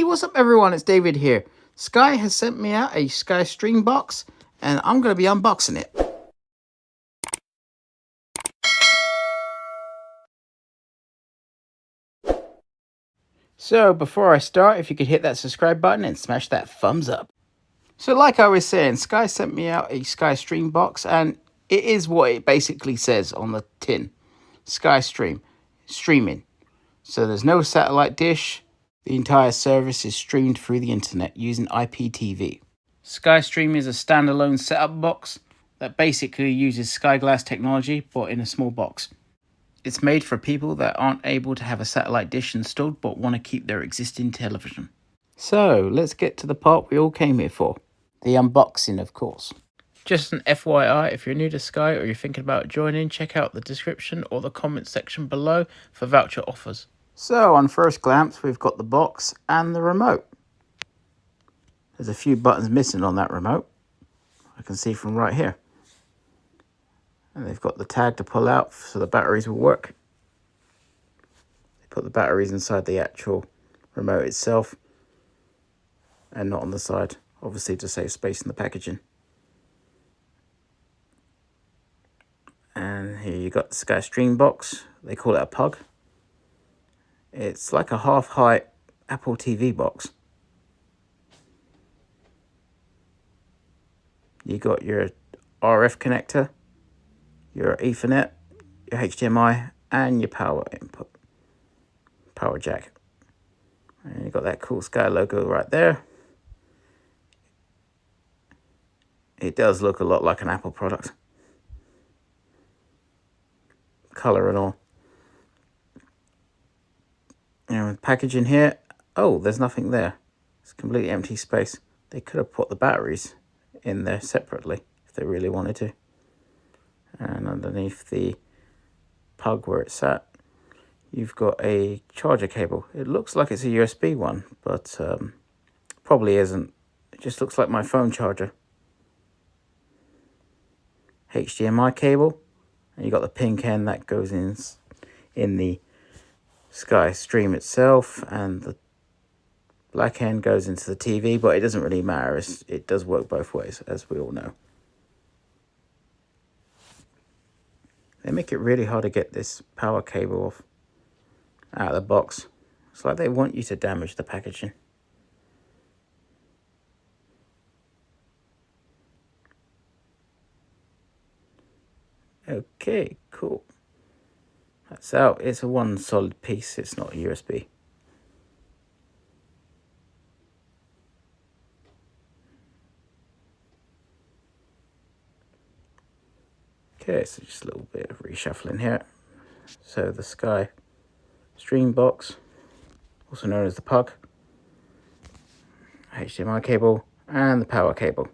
what's up everyone, it's David here. Sky has sent me out a SkyStream box and I'm going to be unboxing it. So before I start, if you could hit that subscribe button and smash that thumbs up. So like I was saying, Sky sent me out a SkyStream box and it is what it basically says on the tin. SkyStream, streaming. So there's no satellite dish. The entire service is streamed through the internet using IPTV. SkyStream is a standalone setup box that basically uses Sky Glass technology but in a small box. It's made for people that aren't able to have a satellite dish installed but want to keep their existing television. So let's get to the part we all came here for. The unboxing, of course. Just an FYI, if you're new to Sky or you're thinking about joining, check out the description or the comment section below for voucher offers. So on first glance, we've got the box and the remote. There's a few buttons missing on that remote. I can see from right here. And they've got the tag to pull out so the batteries will work. They put the batteries inside the actual remote itself and not on the side, obviously to save space in the packaging. And here you got the SkyStream box. They call it a pug. It's like a half-height Apple TV box. You got your RF connector, your Ethernet, your HDMI, and your power input, power jack. And you got that cool Sky logo right there. It does look a lot like an Apple product. Color and all. And with packaging here, oh, there's nothing there. It's completely empty space. They could have put the batteries in there separately if they really wanted to. And underneath the pug where it's at, you've got a charger cable. It looks like it's a USB one, but probably isn't. It just looks like my phone charger. HDMI cable, and you got the pink end that goes in the SkyStream itself, and the black end goes into the TV, but it doesn't really matter. It does work both ways, as we all know. They make it really hard to get this power cable off out of the box. It's like they want you to damage the packaging. Okay, cool. That's out. It's a one solid piece. It's not a USB. Okay, so just a little bit of reshuffling here. So the SkyStream box, also known as the pug, HDMI cable, and the power cable.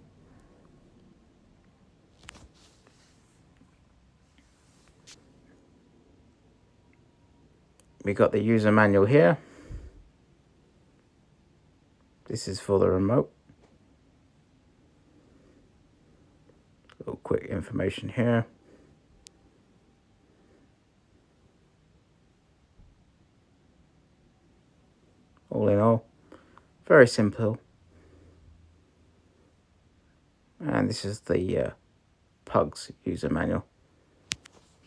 We got the user manual here. This is for the remote. A little quick information here. All in all, very simple. And this is the pug's user manual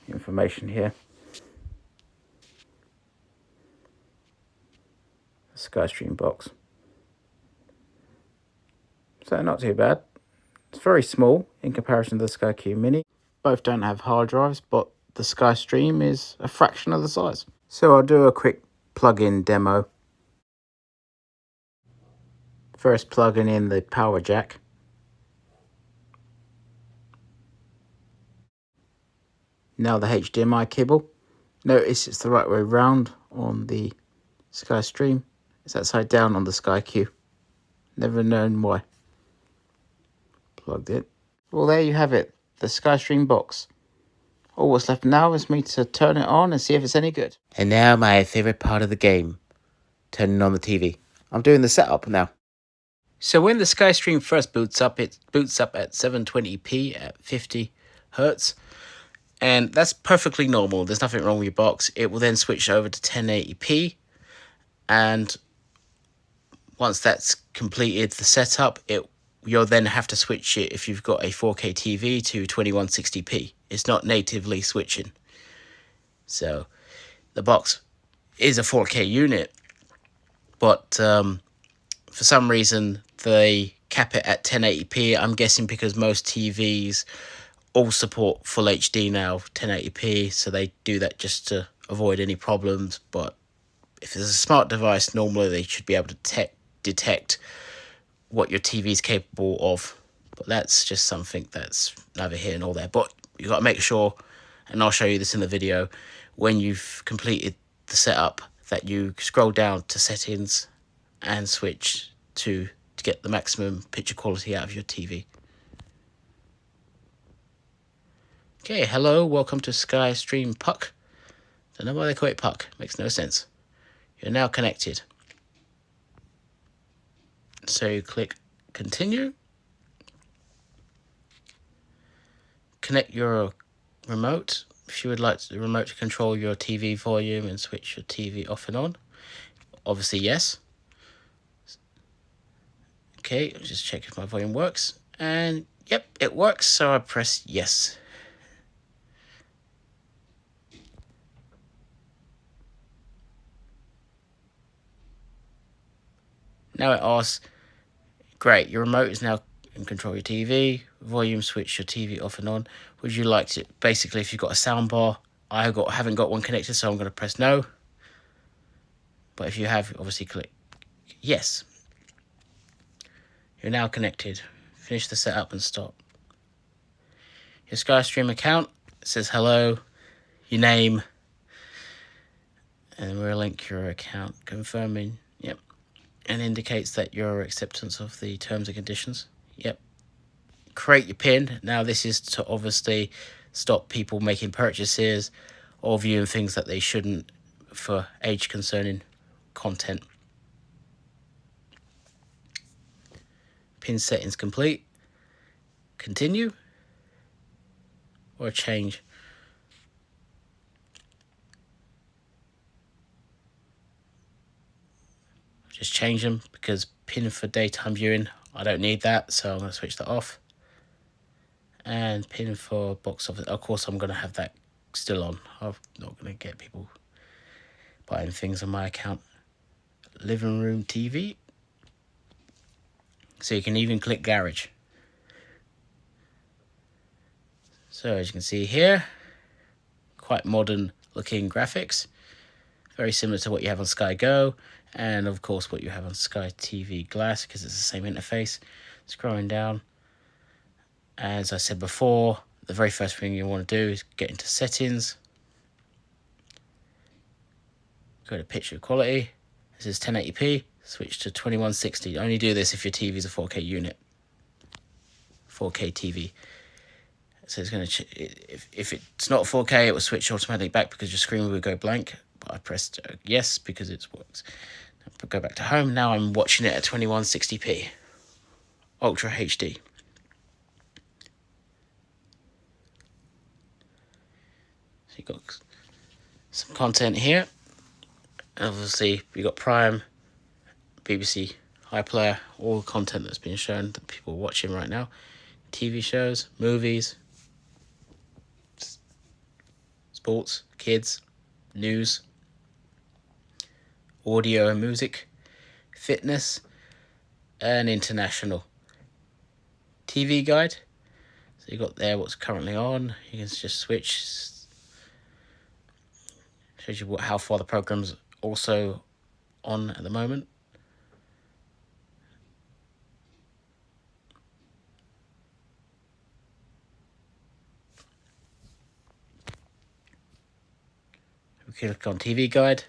information here. The SkyStream box. So not too bad. It's very small in comparison to the SkyQ Mini. Both don't have hard drives, but the SkyStream is a fraction of the size. So I'll do a quick plug-in demo. First plugging in the power jack. Now the HDMI cable. Notice it's the right way round on the SkyStream. It's upside down on the SkyQ. Never known why. Plugged it. Well, there you have it. The SkyStream box. All what's left now is me to turn it on and see if it's any good. And now my favourite part of the game. Turning on the TV. I'm doing the setup now. So when the SkyStream first boots up, it boots up at 720p at 50 Hertz. And that's perfectly normal. There's nothing wrong with your box. It will then switch over to 1080p. And once that's completed the setup, you'll then have to switch it if you've got a 4K TV to 2160p. It's not natively switching. So the box is a 4K unit, but for some reason they cap it at 1080p. I'm guessing because most TVs all support full HD now, 1080p, so they do that just to avoid any problems. But if it's a smart device, normally they should be able to detect what your TV is capable of. But that's just something that's neither here nor there. But you got to make sure, and I'll show you this in the video, when you've completed the setup, that you scroll down to settings and switch to get the maximum picture quality out of your TV. Okay, hello, welcome to SkyStream Puck. Don't know why they call it Puck, makes no sense. You're now connected. So you click continue. Connect your remote. If you would like the remote to control your TV volume and switch your TV off and on. Obviously yes. Okay, I'll just check if my volume works. And yep, it works, so I press yes. Now it asks, great, your remote is now in control of your TV, volume switch your TV off and on. Would you like to, basically if you've got a soundbar, I haven't got one connected, so I'm going to press no. But if you have, obviously click yes. You're now connected. Finish the setup and stop. Your SkyStream account says hello, your name, and we'll link your account confirming, yep, and indicates that your acceptance of the terms and conditions, yep. Create your PIN. Now this is to obviously stop people making purchases or viewing things that they shouldn't for age concerning content. PIN settings complete. Continue or change. Just change them because PIN for daytime viewing, I don't need that, so I'm going to switch that off. And PIN for box office, of course I'm going to have that still on. I'm not going to get people buying things on my account. Living room TV. So you can even click garage. So as you can see here, quite modern looking graphics. Very similar to what you have on Sky Go, and of course what you have on Sky TV Glass, because it's the same interface. Scrolling down, as I said before, the very first thing you want to do is get into settings, go to picture quality. This is 1080p, switch to 2160. Only do this if your TV is a 4K unit, 4K TV. So it's going to, if it's not 4K, it will switch automatically back because your screen will go blank. But I pressed yes because it works. Go back to home. Now I'm watching it at 2160p, Ultra HD. So you've got some content here. Obviously, you've got Prime, BBC iPlayer, all the content that's being shown that people are watching right now. TV shows, movies, sports, kids, news, audio and music, fitness, and international. TV guide. So you got there what's currently on. You can just switch. Shows you how far the program's also on at the moment. We click on TV guide.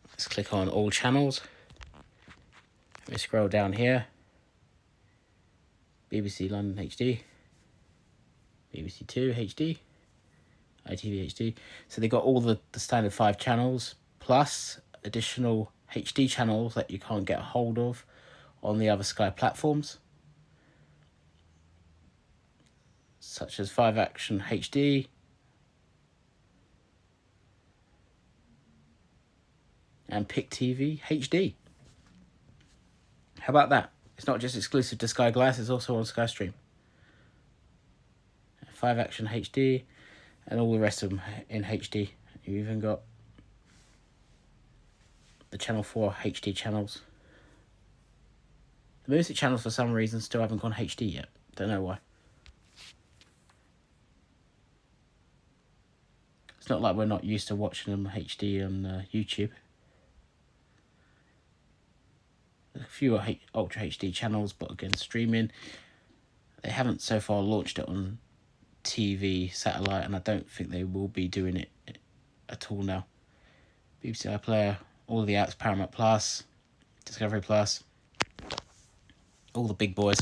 Let's click on all channels. We scroll down here. BBC London HD, BBC 2 HD, ITV HD. So they got all the standard 5 channels plus additional HD channels that you can't get a hold of on the other Sky platforms, such as 5 Action HD, and Pick TV HD. How about that? It's not just exclusive to Sky Glass, it's also on SkyStream. 5 Action HD, and all the rest of them in HD. You even got the Channel 4 HD channels. The music channels, for some reason, still haven't gone HD yet. Don't know why. It's not like we're not used to watching them HD on YouTube. There's a few Ultra HD channels, but again, streaming. They haven't so far launched it on TV, satellite, and I don't think they will be doing it at all now. BBC iPlayer, all the apps, Paramount Plus, Discovery Plus, all the big boys.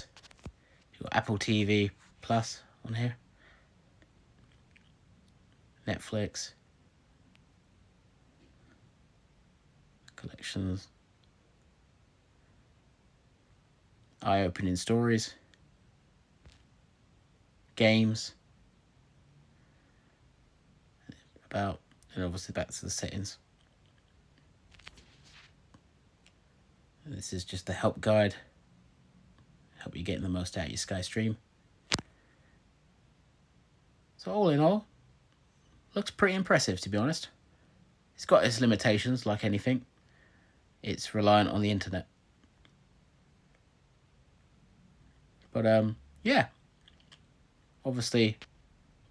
You've got Apple TV Plus on here, Netflix, collections, eye-opening stories, games, about, and obviously back to the settings. And this is just the help guide, help you get the most out of your SkyStream. So all in all, looks pretty impressive, to be honest. It's got its limitations, like anything. It's reliant on the internet. But yeah, obviously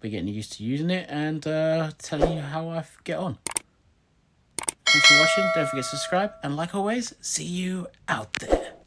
we're getting used to using it and telling you how I get on. Thanks for watching. Don't forget to subscribe, and like always, see you out there.